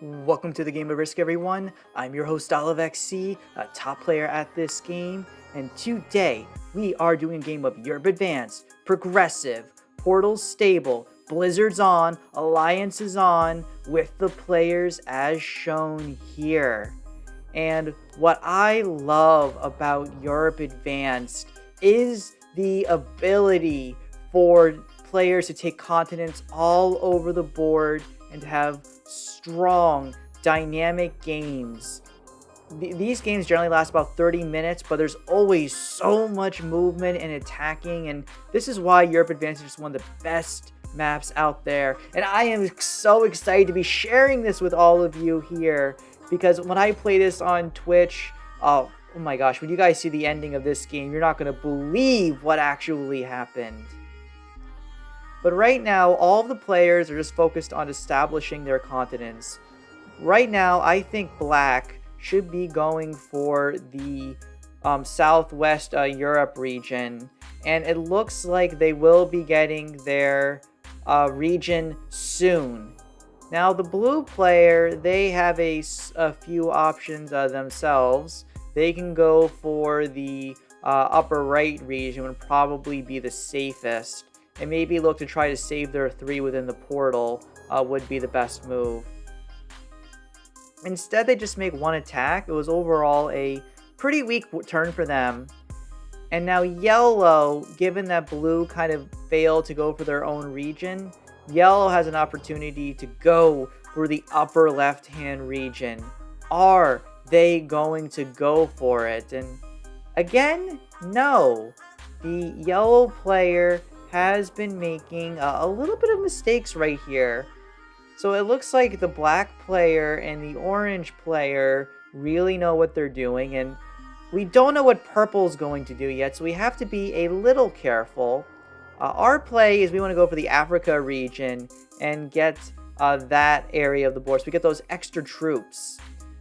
Welcome to the Game of Risk, everyone. I'm your host, OliveXC, a top player at this game, and today we are doing a game of Europe Advanced, Progressive, Portals Stable, Blizzard's on, Alliance is on, with the players as shown here. And what I love about Europe Advanced is the ability for players to take continents all over the board and to have strong, dynamic games. These games generally last about 30 minutes, but there's always so much movement and attacking, and this is why Europe Advanced is one of the best maps out there. And I am so excited to be sharing this with all of you here, because when I play this on Twitch, oh my gosh, when you guys see the ending of this game, you're not going to believe what actually happened. But right now, all of the players are just focused on establishing their continents. Right now, I think Black should be going for the Southwest Europe region. And it looks like they will be getting their region soon. Now, the blue player, they have a few options themselves. They can go for the upper right region, would probably be the safest. And maybe look to try to save their 3 within the portal would be the best move. Instead, they just make one attack. It was overall a pretty weak turn for them. And now yellow, given that blue kind of failed to go for their own region, yellow has an opportunity to go for the upper left-hand region. Are they going to go for it? And again, no. The yellow player has been making a little bit of mistakes right here. So it looks like the black player and the orange player really know what they're doing, and we don't know what purple's going to do yet, so we have to be a little careful. Our play is we want to go for the Africa region and get that area of the board, so we get those extra troops.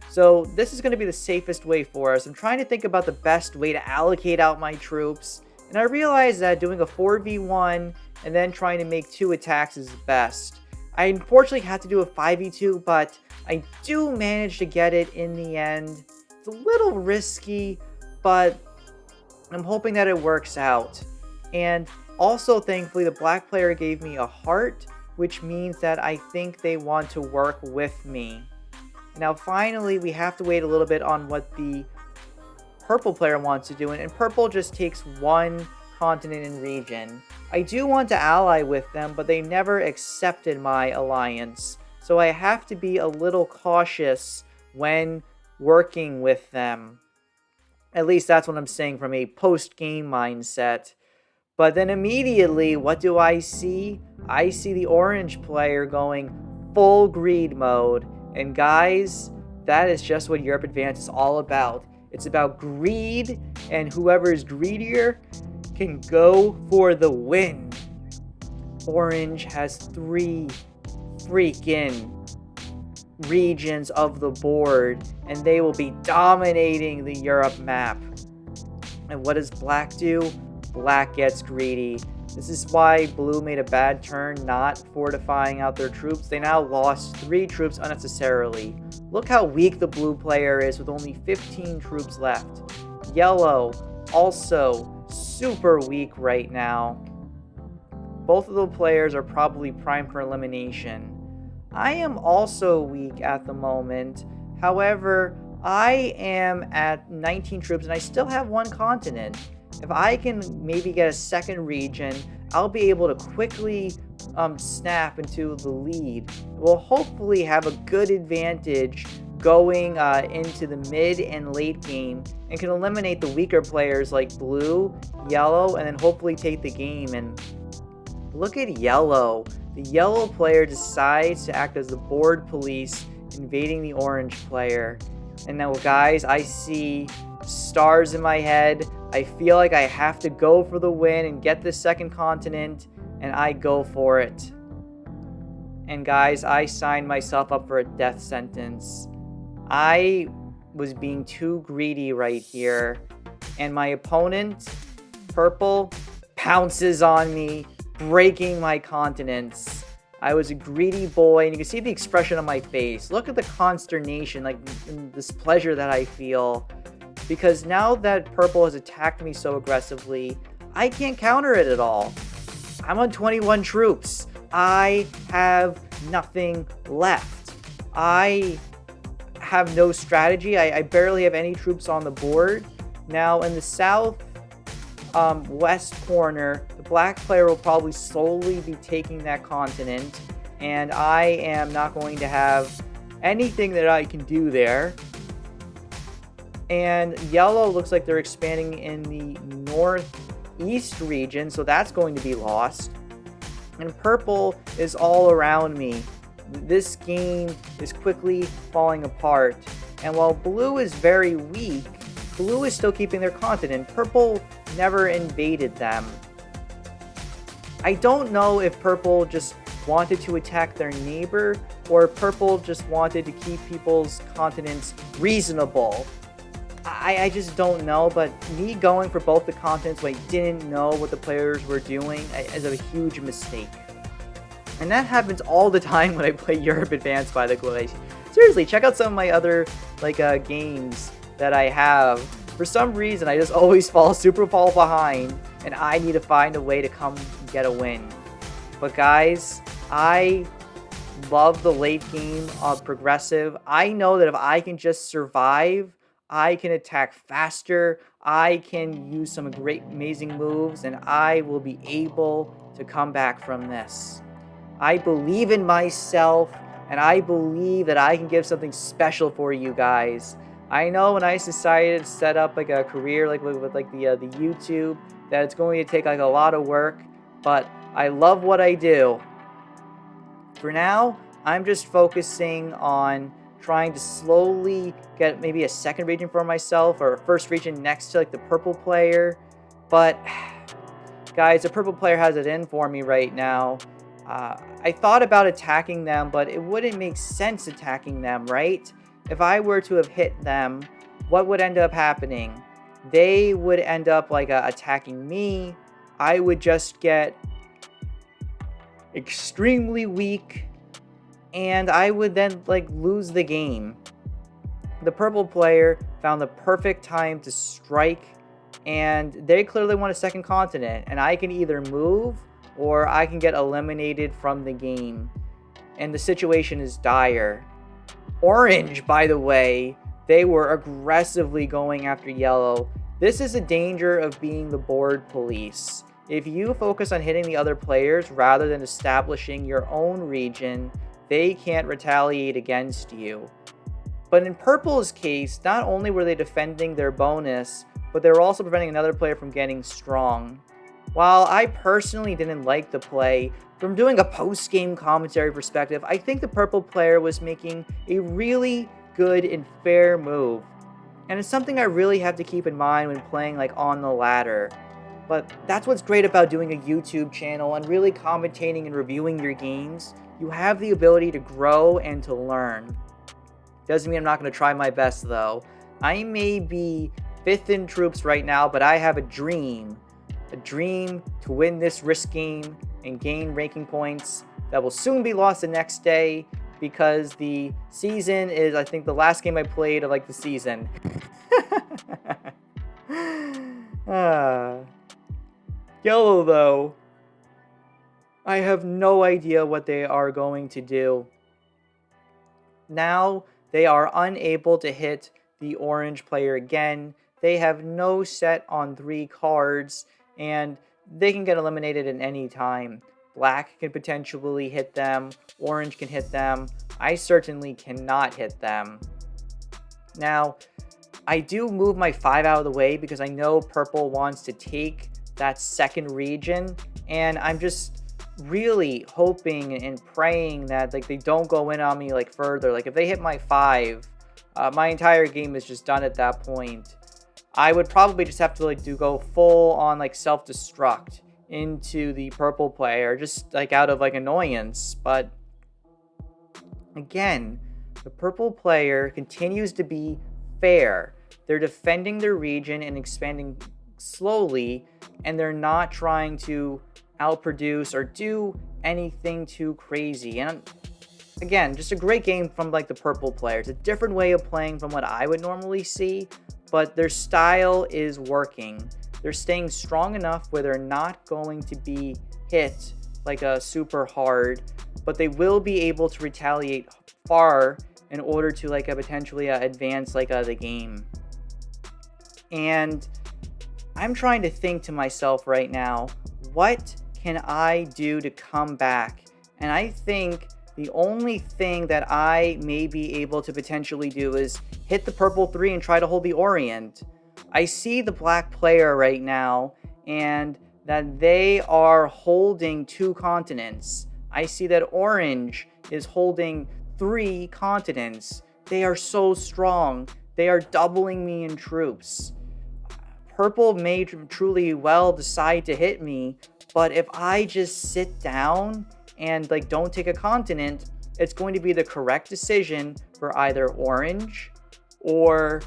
So this is going to be the safest way for us. I'm trying to think about the best way to allocate out my troops. And I realized that doing a 4v1 and then trying to make 2 attacks is best. I unfortunately had to do a 5v2, but I do manage to get it in the end. It's a little risky, but I'm hoping that it works out. And also, thankfully, the black player gave me a heart, which means that I think they want to work with me. Now, finally, we have to wait a little bit on what the purple player wants to do, and purple just takes 1 continent and region. I do want to ally with them, but they never accepted my alliance, so I have to be a little cautious when working with them. At least that's what I'm saying from a post-game mindset. But then immediately, what do I see? I see the orange player going full greed mode, and guys, that is just what Europe Advanced is all about. It's about greed, and whoever is greedier can go for the win. Orange has 3 freaking regions of the board, and they will be dominating the Europe map. And what does black do? Black gets greedy. This is why blue made a bad turn not fortifying out their troops. They now lost 3 troops unnecessarily. Look how weak the blue player is with only 15 troops left. Yellow, also super weak right now. Both of the players are probably primed for elimination. I am also weak at the moment. However, I am at 19 troops and I still have 1 continent. If I can maybe get a 2nd region, I'll be able to quickly snap into the lead. We'll hopefully have a good advantage going into the mid and late game and can eliminate the weaker players like blue, yellow, and then hopefully take the game. And look at yellow. The yellow player decides to act as the board police, invading the orange player. And now, guys, I see stars in my head. I feel like I have to go for the win and get this 2nd continent, and I go for it. And guys, I signed myself up for a death sentence. I was being too greedy right here, and my opponent, purple, pounces on me, breaking my continents. I was a greedy boy, and you can see the expression on my face. Look at the consternation, like this pleasure that I feel. Because now that purple has attacked me so aggressively, I can't counter it at all. I'm on 21 troops. I have nothing left. I have no strategy. I barely have any troops on the board. Now in the south west corner, the black player will probably slowly be taking that continent, and I am not going to have anything that I can do there. And yellow looks like they're expanding in the northeast region, so that's going to be lost. And purple is all around me. This game is quickly falling apart. And while blue is very weak, blue is still keeping their continent. Purple never invaded them. I don't know if purple just wanted to attack their neighbor, or purple just wanted to keep people's continents reasonable. I just don't know, but me going for both the continents when I didn't know what the players were doing is a huge mistake. And that happens all the time when I play Europe Advanced, by the way. Seriously, check out some of my other games that I have. For some reason, I just always fall behind, and I need to find a way to come and get a win. But guys, I love the late game of progressive. I know that if I can just survive, I can attack faster, I can use some great, amazing moves, and I will be able to come back from this. I believe in myself, and I believe that I can give something special for you guys. I know when I decided to set up a career with the YouTube, that it's going to take a lot of work, but I love what I do. For now, I'm just focusing on trying to slowly get maybe a second region for myself, or a first region next to the purple player. But guys, the purple player has it in for me right now. I thought about attacking them, but it wouldn't make sense attacking them, right? If I were to have hit them, what would end up happening? They would end up attacking me. I would just get extremely weak, and I would then lose the game. The purple player found the perfect time to strike, and they clearly want a second continent, and I can either move or I can get eliminated from the game, and the situation is dire. Orange, by the way, they were aggressively going after yellow. This is a danger of being the board police. If you focus on hitting the other players rather than establishing your own region, they can't retaliate against you. But in purple's case, not only were they defending their bonus, but they were also preventing another player from getting strong. While I personally didn't like the play, from doing a post-game commentary perspective, I think the purple player was making a really good and fair move. And it's something I really have to keep in mind when playing on the ladder. But that's what's great about doing a YouTube channel and really commentating and reviewing your games. You have the ability to grow and to learn. Doesn't mean I'm not going to try my best, though. I may be 5th in troops right now, but I have a dream to win this risk game and gain ranking points that will soon be lost the next day, because the season is, I think, the last game I played of the season. Yellow, though, I have no idea what they are going to do. Now they are unable to hit the orange player again. They have no set on 3 cards, and they can get eliminated at any time. Black can potentially hit them. Orange can hit them. I certainly cannot hit them. Now, I do move my 5 out of the way because I know purple wants to take that second region, and I'm just really hoping and praying that they don't go in on me further. If they hit my 5, my entire game is just done at that point. I would probably just have to go full on self-destruct into the purple player, just out of annoyance. But again, the purple player continues to be fair. They're defending their region and expanding slowly, and they're not trying to outproduce or do anything too crazy. And again, just a great game from like the purple player. It's a different way of playing from what I would normally see, but their style is working. They're staying strong enough where they're not going to be hit like a super hard, but they will be able to retaliate far in order to like potentially advance like the game. And I'm trying to think to myself right now, what can I do to come back? And I think the only thing that I may be able to potentially do is hit the purple 3 and try to hold the Orient. I see the black player right now and that they are holding 2 continents. I see that orange is holding 3 continents. They are so strong. They are doubling me in troops. Purple may truly well decide to hit me, but if I just sit down and like don't take a continent, it's going to be the correct decision for either orange or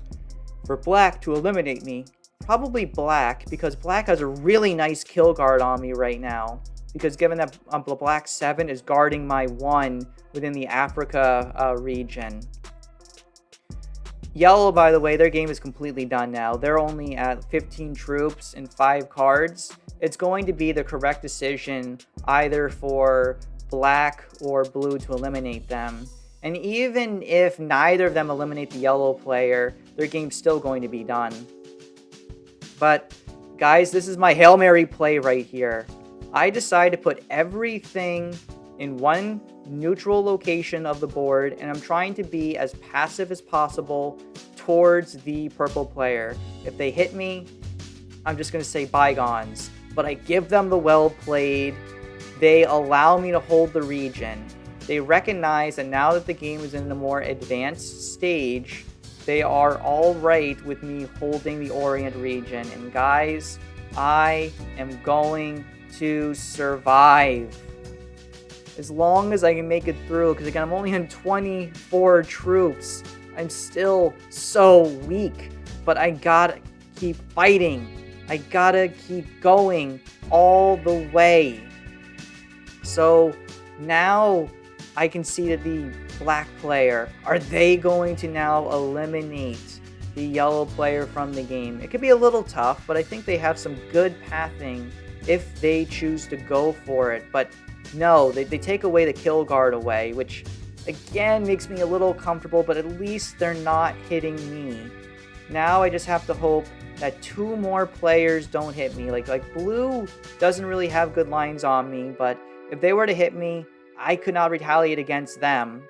for black to eliminate me. Probably black, because black has a really nice kill guard on me right now. Because given that the black 7 is guarding my 1 within the Africa region. Yellow, by the way, their game is completely done now. They're only at 15 troops and 5 cards. It's going to be the correct decision either for black or blue to eliminate them. And even if neither of them eliminate the yellow player, their game's still going to be done. But guys, this is my Hail Mary play right here. I decide to put everything in one neutral location of the board, and I'm trying to be as passive as possible towards the purple player. If they hit me, I'm just going to say bygones. But I give them the well played. They allow me to hold the region. They recognize that now that the game is in the more advanced stage, they are all right with me holding the Orient region. And guys, I am going to survive. As long as I can make it through, because again, I'm only on 24 troops. I'm still so weak, but I gotta keep fighting. I gotta keep going all the way. So now I can see that the black player, are they going to now eliminate the yellow player from the game? It could be a little tough, but I think they have some good pathing if they choose to go for it. But no, they take away the kill guard away, which again makes me a little comfortable, but at least they're not hitting me. Now I just have to hope that 2 more players don't hit me. Like blue doesn't really have good lines on me, but if they were to hit me, I could not retaliate against them.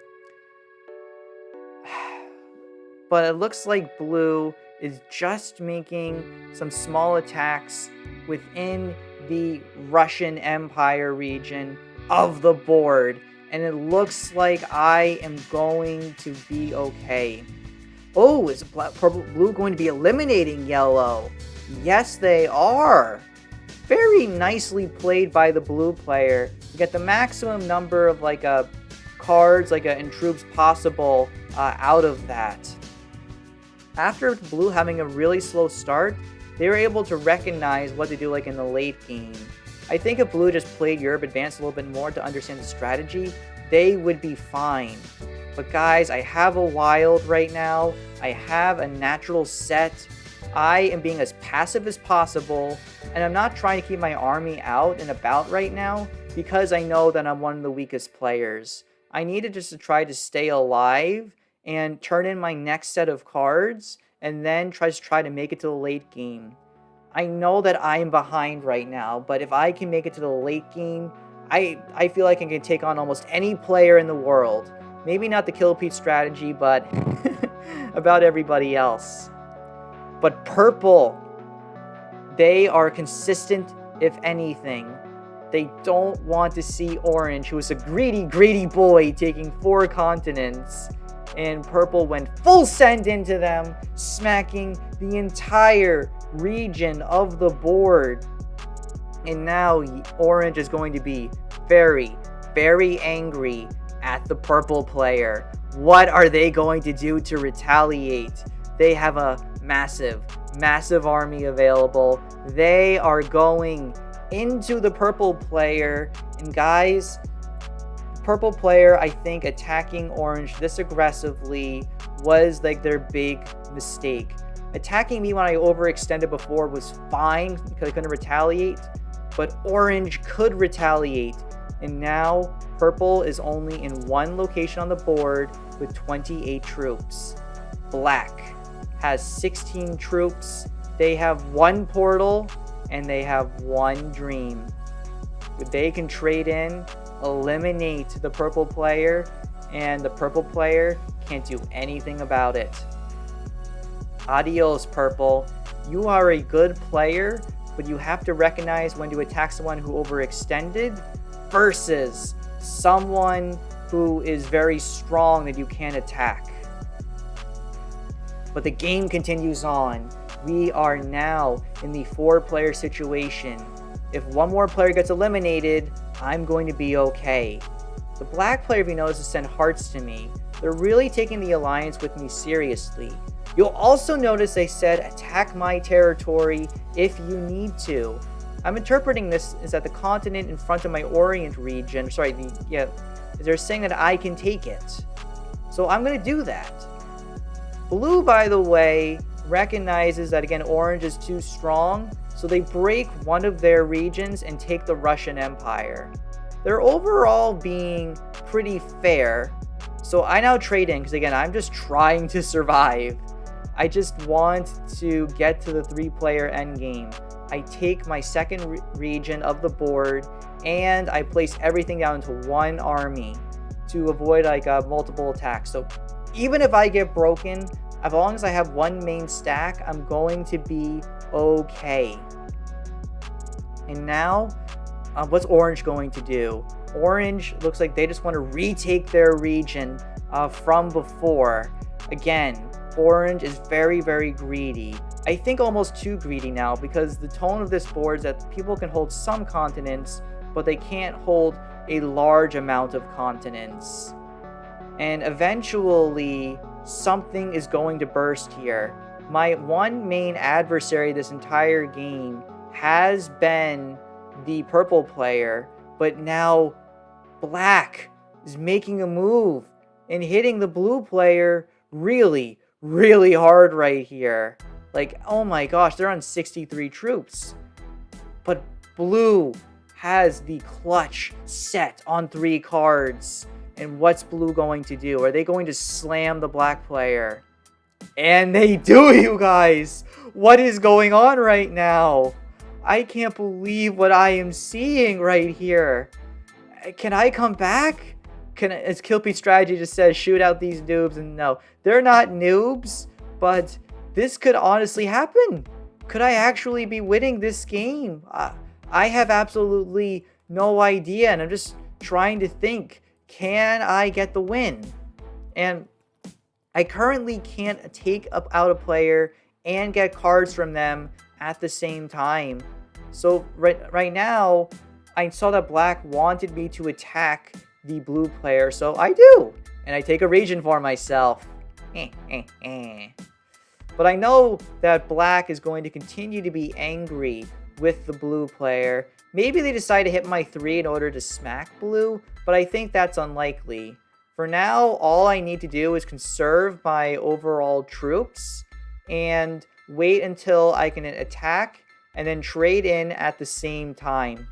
But it looks like blue is just making some small attacks within the Russian Empire region of the board, and it looks like I am going to be okay. Oh, is blue going to be eliminating yellow? Yes, they are. Very nicely played by the blue player. You get the maximum number of cards and troops possible out of that. After blue having a really slow start, they were able to recognize what to do in the late game. I think if blue just played Europe Advanced a little bit more to understand the strategy, they would be fine. But guys, I have a wild right now. I have a natural set. I am being as passive as possible, and I'm not trying to keep my army out and about right now because I know that I'm one of the weakest players. I needed just to try to stay alive and turn in my next set of cards and then try to make it to the late game. I know that I am behind right now, but if I can make it to the late game, I feel like I can take on almost any player in the world. Maybe not the Kill Pete strategy, but about everybody else. But purple, they are consistent, if anything. They don't want to see orange, who is a greedy, greedy boy taking 4 continents. And purple went full send into them, smacking the entire region of the board. And now orange is going to be very, very angry at the purple player. What are they going to do to retaliate? They have a massive, massive army available. They are going into the purple player. And guys, purple player, I think attacking orange this aggressively was like their big mistake. Attacking me when I overextended before was fine because I couldn't retaliate, but orange could retaliate. And now purple is only in one location on the board with 28 troops. Black has 16 troops. They have one portal and they have one dream. They can trade in, eliminate the purple player, and the purple player can't do anything about it. Adios, purple. You are a good player, but you have to recognize when to attack someone who overextended versus someone who is very strong that you can attack. But the game continues on. We are now in the 4-player situation. If one more player gets eliminated, I'm going to be okay. The black player, if you notice, has sent hearts to me. They're really taking the alliance with me seriously. You'll also notice they said attack my territory if you need to. I'm interpreting this as that the continent in front of my Orient region, they're saying that I can take it. So I'm going to do that. Blue, by the way, recognizes that, again, orange is too strong, so they break one of their regions and take the Russian Empire. They're overall being pretty fair, so I now trade in, because again, I'm just trying to survive. I just want to get to the 3-player endgame. I take my second region of the board, and I place everything down into one army to avoid multiple attacks. So even if I get broken, as long as I have one main stack, I'm going to be okay. And now, what's orange going to do? Orange looks like they just want to retake their region from before. Again, orange is very, very greedy. I think almost too greedy now, because the tone of this board is that people can hold some continents, but they can't hold a large amount of continents. And eventually, something is going to burst here. My one main adversary this entire game has been the purple player, but now black is making a move and hitting the blue player really, really hard right here. Like, oh my gosh, they're on 63 troops. But blue has the clutch set on 3 cards. And what's blue going to do? Are they going to slam the black player? And they do, you guys! What is going on right now? I can't believe what I am seeing right here. Can I come back? As Kilpie's strategy just says, shoot out these noobs. And no, they're not noobs, but this could honestly happen. Could I actually be winning this game? I have absolutely no idea, and I'm just trying to think. Can I get the win? And I currently can't take out a player and get cards from them at the same time. So right now, I saw that black wanted me to attack the blue player, so I do. And I take a region for myself. But I know that black is going to continue to be angry with the blue player. Maybe they decide to hit my 3 in order to smack blue, but I think that's unlikely. For now, all I need to do is conserve my overall troops and wait until I can attack and then trade in at the same time.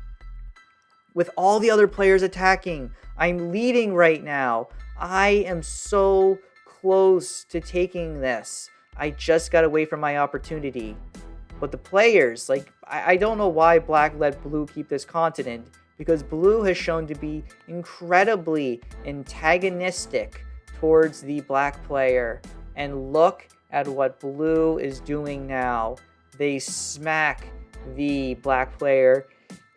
With all the other players attacking, I'm leading right now. I am so close to taking this. I just gotta wait for my opportunity. But the players, I don't know why black let blue keep this continent, because blue has shown to be incredibly antagonistic towards the black player. And look at what blue is doing now. They smack the black player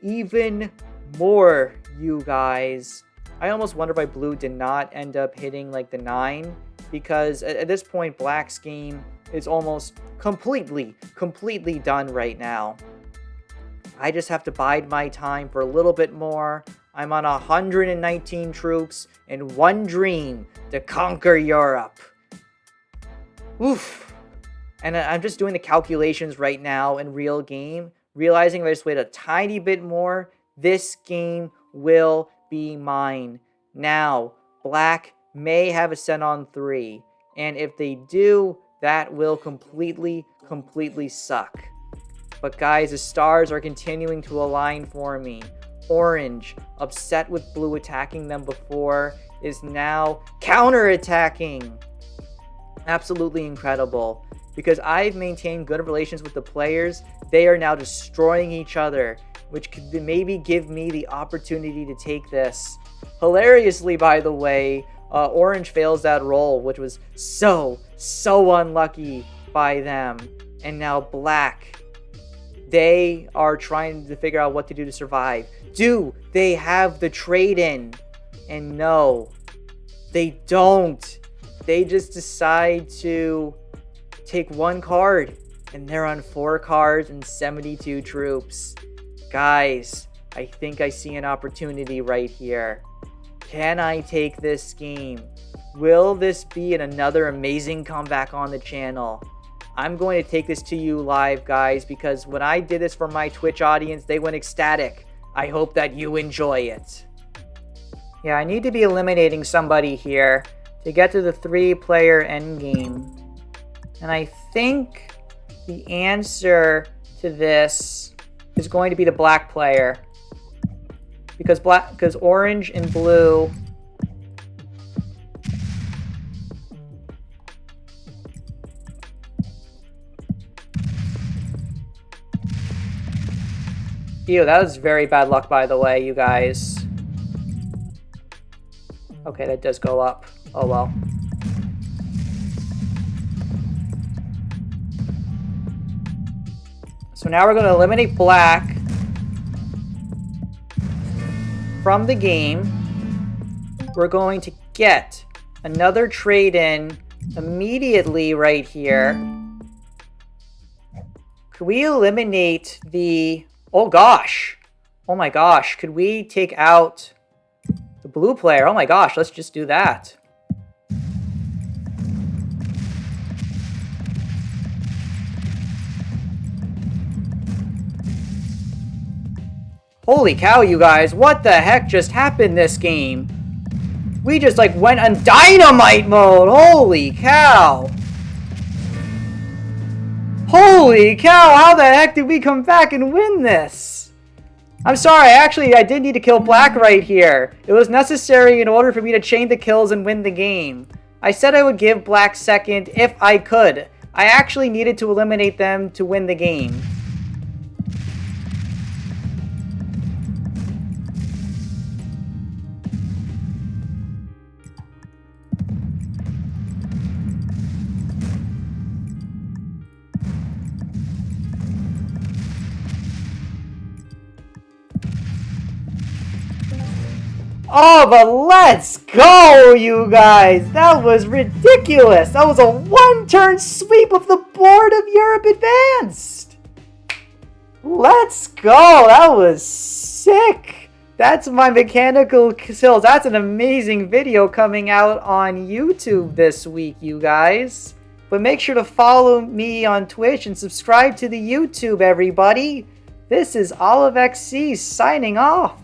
even more, you guys. I almost wonder why blue did not end up hitting the 9, because at this point black's game is almost completely done right now. I just have to bide my time for a little bit more. I'm on 119 troops and one dream to conquer Europe. Oof. And I'm just doing the calculations right now in real game. realizing if I just wait a tiny bit more, this game will be mine. Now, black may have a set on 3, and if they do, that will completely suck. But guys, the stars are continuing to align for me. Orange, upset with blue attacking them before, is now counterattacking. Absolutely incredible. Because I've maintained good relations with the players, they are now destroying each other, which could maybe give me the opportunity to take this. Hilariously, by the way, Orange fails that roll, which was so unlucky by them. And now black, they are trying to figure out what to do to survive. Do they have the trade-in? And no, they don't. They just decide to take 1 card, and they're on 4 cards and 72 troops. Guys, I think I see an opportunity right here. Can I take this game? Will this be another amazing comeback on the channel? I'm going to take this to you live, guys, because when I did this for my Twitch audience, they went ecstatic. I hope that you enjoy it. Yeah, I need to be eliminating somebody here to get to the 3-player endgame. And I think the answer to this is going to be the black player. Because orange and blue Ew, that was very bad luck, by the way, you guys. Okay, that does go up. Oh well. So now we're going to eliminate black from the game. We're going to get another trade-in immediately right here. Could we eliminate the... Oh gosh. Oh my gosh. Could we take out the blue player? Oh my gosh. Let's just do that. Holy cow, you guys. What the heck just happened this game? We just like went on dynamite mode. Holy cow. Holy cow, how the heck did we come back and win this? I'm sorry, I did need to kill black right here. It was necessary in order for me to chain the kills and win the game. I said I would give black second if I could. I actually needed to eliminate them to win the game. Oh, but let's go, you guys! That was ridiculous! That was a one-turn sweep of the board of Europe Advanced! Let's go! That was sick! That's my mechanical kills. That's an amazing video coming out on YouTube this week, you guys. But make sure to follow me on Twitch and subscribe to the YouTube, everybody! This is OliveXC signing off.